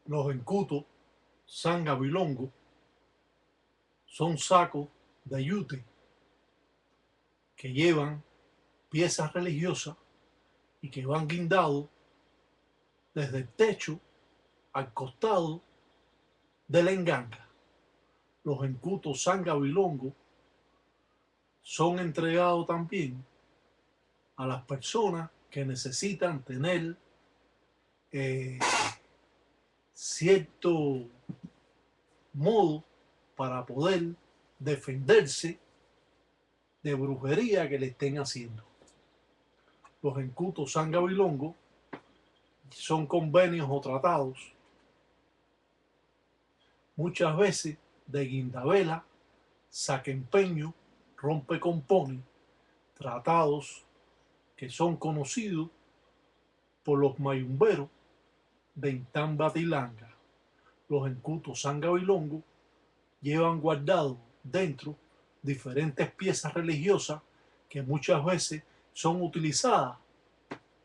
Los encutos sangabilongo son sacos de yute que llevan piezas religiosas y que van guindados desde el techo al costado de la enganga. Los encutos sangabilongo son entregados también a las personas que necesitan tener eh, cierto modo para poder defenderse de brujería que le estén haciendo. Los encutos sangabilongo son convenios o tratados, muchas veces de guindavela, saquempeño, rompecompone, tratados que son conocidos por los mayumberos de Intambatilanga. Los encutos sangabilongo llevan guardados dentro diferentes piezas religiosas que muchas veces son utilizadas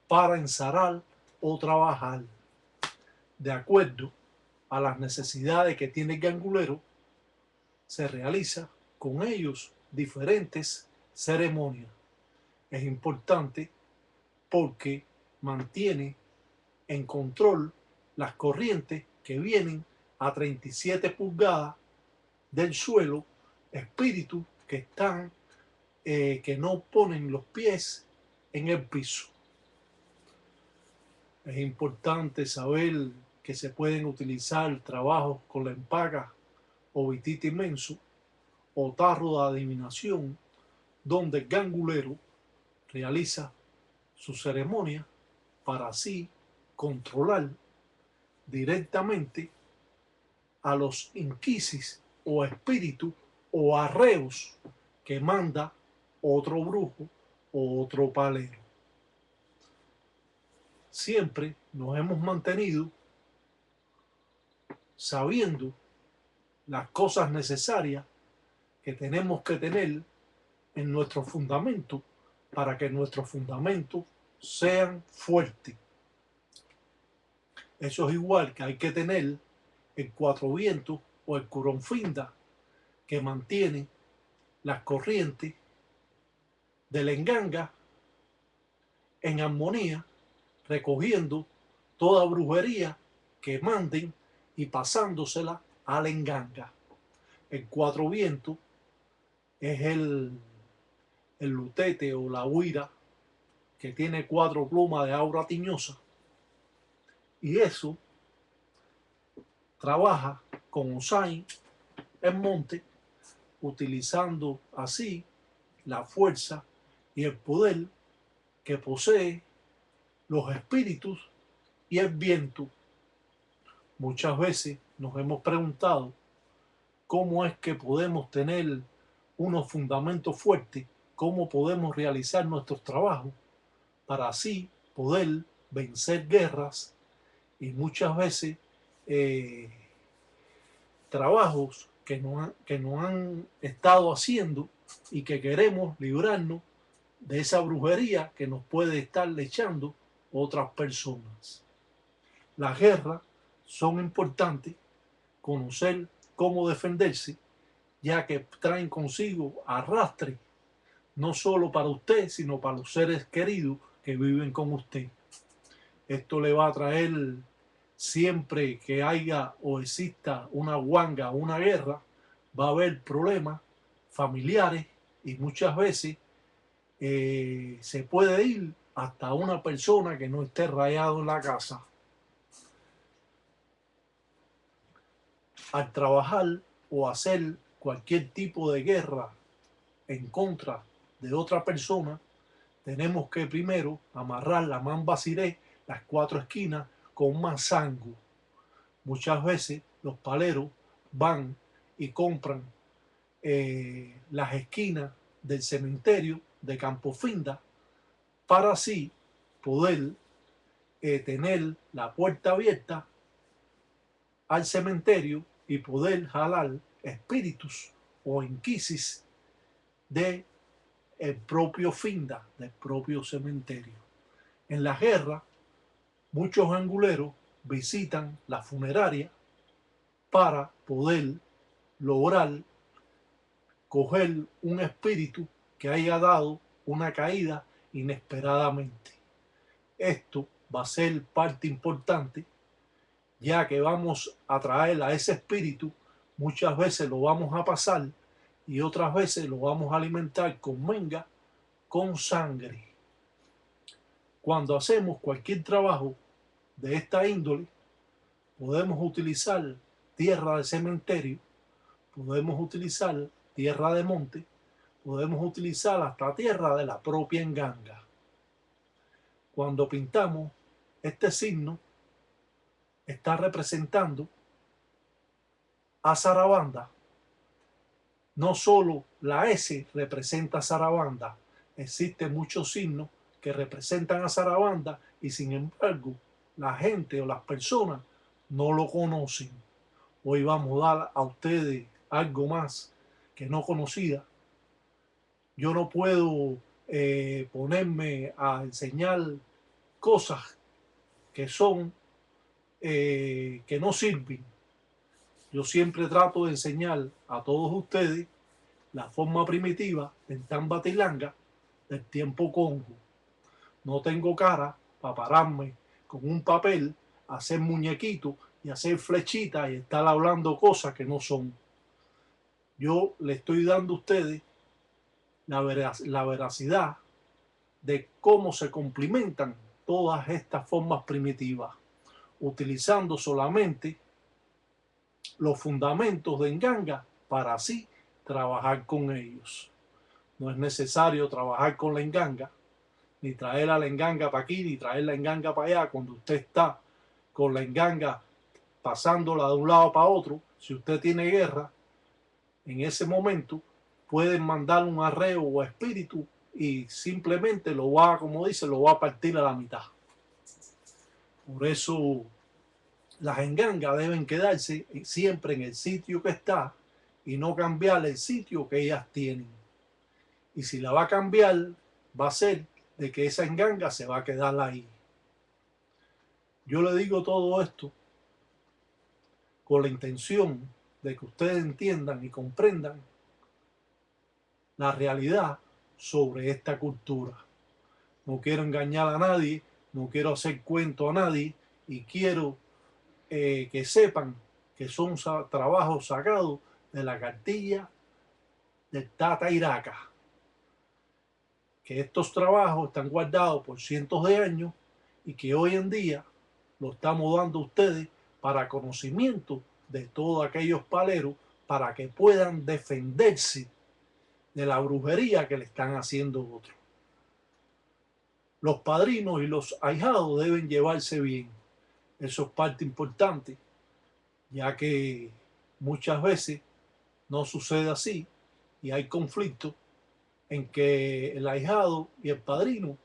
para ensarar o trabajar. De acuerdo a las necesidades que tiene el gangulero, se realiza con ellos diferentes ceremonias. Es importante porque mantiene en control las corrientes que vienen a 37 pulgadas del suelo, espíritus que están, que no ponen los pies en el piso. Es importante saber que se pueden utilizar trabajos con la empaca o vitita inmenso o tarro de adivinación, donde el gangulero realiza su ceremonia para así controlar directamente a los inquisis o espíritus o arreos que manda otro brujo o otro palero. Siempre nos hemos mantenido sabiendo las cosas necesarias que tenemos que tener en nuestro fundamento para que nuestros fundamentos sean fuertes. Eso es igual que hay que tener el cuatro vientos o el curonfinda que mantiene las corrientes de la enganga en armonía, recogiendo toda brujería que manden y pasándosela a la enganga. El cuatro vientos es el lutete o la huira que tiene cuatro plumas de aura tiñosa, y eso trabaja con Osain en monte, utilizando así la fuerza y el poder que posee los espíritus y el viento. Muchas veces nos hemos preguntado cómo es que podemos tener unos fundamentos fuertes, cómo podemos realizar nuestros trabajos para así poder vencer guerras y muchas veces eh, trabajos que no han estado haciendo y que queremos librarnos de esa brujería que nos puede estar echando otras personas. Las guerras son importantes, conocer cómo defenderse, ya que traen consigo arrastre, no solo para usted, sino para los seres queridos que viven con usted. Esto le va a traer, siempre que haya o exista una huanga o una guerra, va a haber problemas familiares y muchas veces se puede ir hasta una persona que no esté rayado en la casa. Al trabajar o hacer cualquier tipo de guerra en contra de otra persona, tenemos que primero amarrar la mamba ciré, las cuatro esquinas, con manzango. Muchas veces los paleros van y compran las esquinas del cementerio de Campofinda para así poder tener la puerta abierta al cementerio y poder jalar espíritus o inquisis de el propio finda, del propio cementerio. En la guerra, muchos anguleros visitan la funeraria para poder lograr coger un espíritu que haya dado una caída inesperadamente. Esto va a ser parte importante, ya que vamos a traer a ese espíritu, muchas veces lo vamos a pasar y otras veces lo vamos a alimentar con menga, con sangre. Cuando hacemos cualquier trabajo de esta índole, podemos utilizar tierra de cementerio, podemos utilizar tierra de monte, podemos utilizar hasta tierra de la propia enganga. Cuando pintamos este signo, está representando a Sarabanda. No solo la S representa a Sarabanda, existen muchos signos que representan a Sarabanda y sin embargo la gente o las personas no lo conocen. Hoy vamos a dar a ustedes algo más que no conocía. Yo no puedo ponerme a enseñar cosas que son que no sirven. Yo siempre trato de enseñar a todos ustedes la forma primitiva del tambatilanga del tiempo Congo. No tengo cara para pararme con un papel, hacer muñequitos y hacer flechitas y estar hablando cosas que no son. Yo le estoy dando a ustedes la veracidad de cómo se complementan todas estas formas primitivas, utilizando solamente los fundamentos de enganga para así trabajar con ellos. No es necesario trabajar con la enganga, ni traer a la enganga para aquí, ni traer la enganga para allá. Cuando usted está con la enganga pasándola de un lado para otro, si usted tiene guerra, en ese momento pueden mandar un arreo o espíritu y simplemente lo va, como dice, lo va a partir a la mitad. Por eso las engangas deben quedarse siempre en el sitio que está y no cambiar el sitio que ellas tienen. Y si la va a cambiar, va a ser de que esa enganga se va a quedar ahí. Yo le digo todo esto con la intención de que ustedes entiendan y comprendan la realidad sobre esta cultura. No quiero engañar a nadie, no quiero hacer cuento a nadie y quiero que sepan que son trabajos sacados de la cartilla del Tata Iraca. Que estos trabajos están guardados por cientos de años y que hoy en día lo estamos dando a ustedes para conocimiento de todos aquellos paleros para que puedan defenderse de la brujería que le están haciendo otros. Los padrinos y los ahijados deben llevarse bien. Eso es parte importante, ya que muchas veces no sucede así y hay conflictos en que el ahijado y el padrino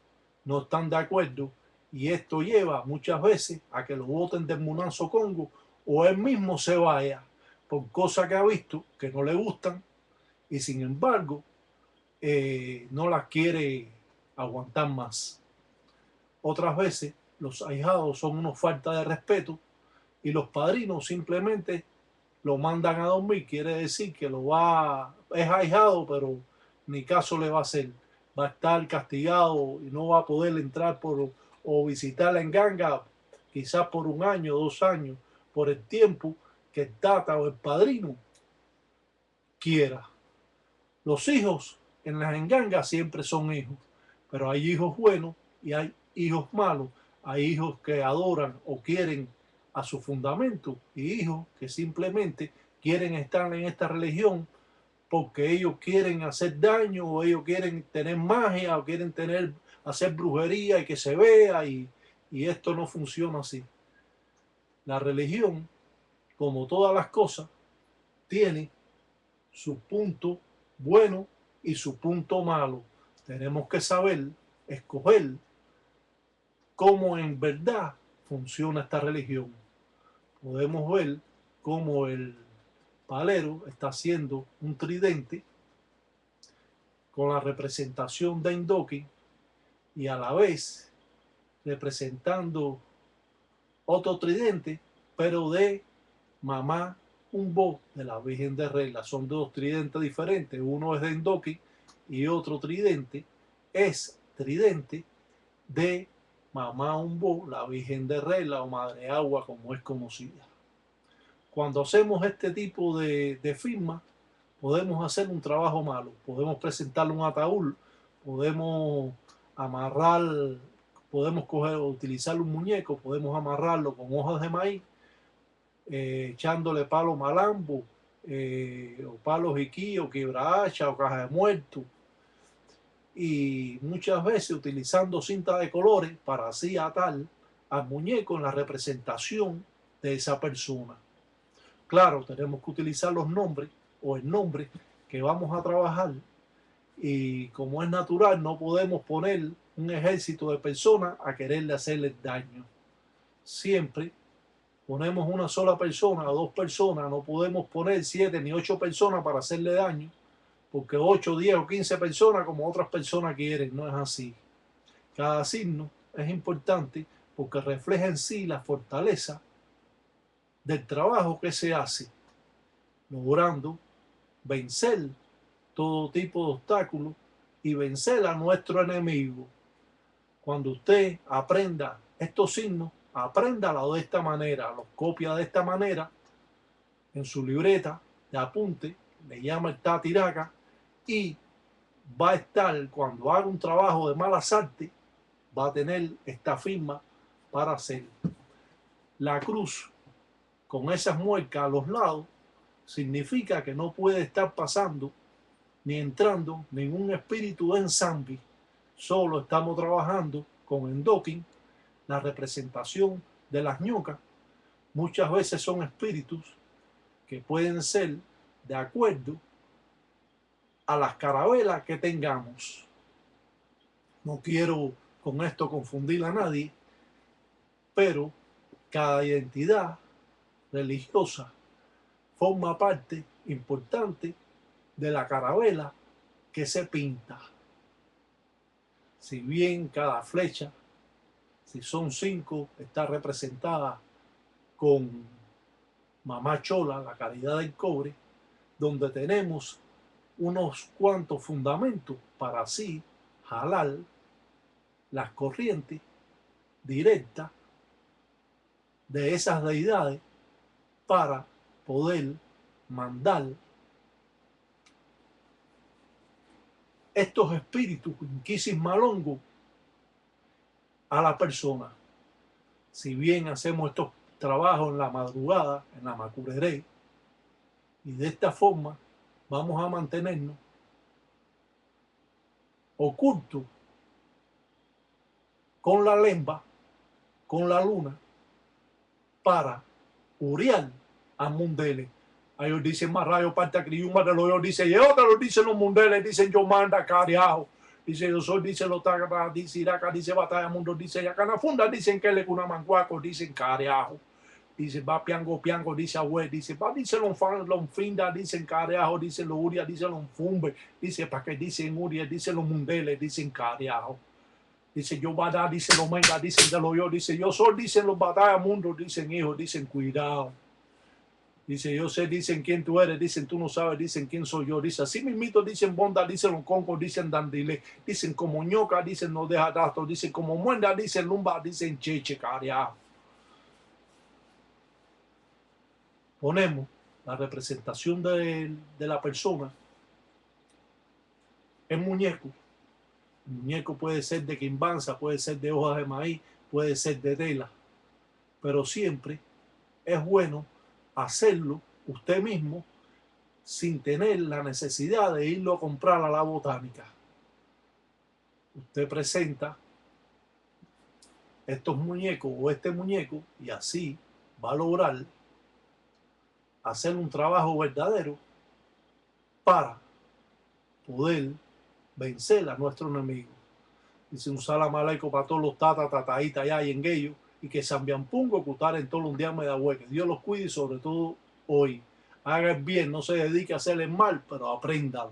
no están de acuerdo y esto lleva muchas veces a que lo voten del Munazo Congo o él mismo se vaya por cosas que ha visto que no le gustan y sin embargo no las quiere aguantar más. Otras veces los ahijados son unos falta de respeto y los padrinos simplemente lo mandan a dormir, quiere decir que es ahijado, pero ni caso le va a hacer. Va a estar castigado y no va a poder entrar o visitar la enganga quizás por 1 año, 2 años, por el tiempo que el tata o el padrino quiera. Los hijos en las engangas siempre son hijos, pero hay hijos buenos y hay hijos malos. Hay hijos que adoran o quieren a su fundamento y hijos que simplemente quieren estar en esta religión porque ellos quieren hacer daño o ellos quieren tener magia o quieren hacer brujería y que se vea y esto no funciona así. La religión, como todas las cosas, tiene su punto bueno y su punto malo. Tenemos que saber escoger cómo en verdad funciona esta religión. Podemos ver cómo el palero está haciendo un tridente con la representación de Indoki y a la vez representando otro tridente, pero de Mamá Humbo de la Virgen de Regla. Son dos tridentes diferentes. Uno es de Endoki y otro tridente es tridente de Mamá Humbo, la Virgen de Regla o Madre Agua, como es conocida. Cuando hacemos este tipo de firma, podemos hacer un trabajo malo. Podemos presentarle un ataúd, podemos amarrar, podemos utilizar un muñeco, podemos amarrarlo con hojas de maíz, echándole palo malambo, o palo jiquí, o quebrahacha, o caja de muerto, y muchas veces utilizando cinta de colores para así atar al muñeco en la representación de esa persona. Claro, tenemos que utilizar los nombres o el nombre que vamos a trabajar, y como es natural no podemos poner un ejército de personas a quererle hacerles daño. Siempre ponemos una sola persona o dos personas, no podemos poner 7 ni 8 personas para hacerle daño, porque 8, 10 o 15 personas como otras personas quieren, no es así. Cada signo es importante porque refleja en sí la fortaleza del trabajo que se hace, logrando vencer todo tipo de obstáculos y vencer a nuestro enemigo. Cuando usted aprenda estos signos, apréndalo de esta manera, los copia de esta manera en su libreta de apunte, le llama el tatiraca, y va a estar, cuando haga un trabajo de malas artes, va a tener esta firma para hacer. La cruz con esas muecas a los lados significa que no puede estar pasando ni entrando ningún espíritu de ensamble. Solo estamos trabajando con endoking, la representación de las ñocas. Muchas veces son espíritus que pueden ser de acuerdo a las carabelas que tengamos. No quiero con esto confundir a nadie, pero cada identidad religiosa forma parte importante de la carabela que se pinta. Si bien cada flecha, si son 5, está representada con Mamá Chola, la caridad del cobre, donde tenemos unos cuantos fundamentos para así jalar las corrientes directas de esas deidades para poder mandar estos espíritus inquisis malongo a la persona. Si bien hacemos estos trabajos en la madrugada, en la macureré, y de esta forma vamos a mantenernos ocultos con la lemba, con la luna, para uriar a mundeles. Ellos dicen más rayo parte a criuma de los dice, y otros lo dicen los mundeles, dicen yo manda cariajo. Dice yo soy, dice los taga, dice iraca, dice batalla mundo, dice yacanafunda, dicen que le cuna manguaco, dicen cariajo. Dice va piango, piango, dice abue, dice va, dice lonfinda, dicen cariajo, dice lo uria, dice lonfumbe, dice pa' que dicen uria, dice los mundeles, dicen cariajo. Dice yo bada, dice los menga, dicen de lo yo, dice yo soy, dicen los batalla mundo, dicen hijos, dicen cuidado. Dice, yo sé, dicen quién tú eres, dicen tú no sabes, dicen quién soy yo. Dice, así mismito, dicen bonda, dicen los concos, dicen dandile, dicen como ñoca, dicen no deja datos, dicen como muenda, dicen lumba, dicen cheche, cariajo. Ponemos la representación de la persona en muñeco. El muñeco puede ser de quimbanza, puede ser de hojas de maíz, puede ser de tela, pero siempre es bueno hacerlo usted mismo sin tener la necesidad de irlo a comprar a la botánica. Usted presenta estos muñecos o este muñeco y así va a lograr hacer un trabajo verdadero para poder vencer a nuestro enemigo. Dice un salam aleikum para todos los tata, tataíta allá y en ellos, y que Sambiampungo cutar en todos los días me da hueque. Dios los cuide y sobre todo hoy. Haga el bien, no se dedique a hacer el mal, pero apréndalo.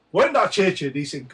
Buena cheche, dicen.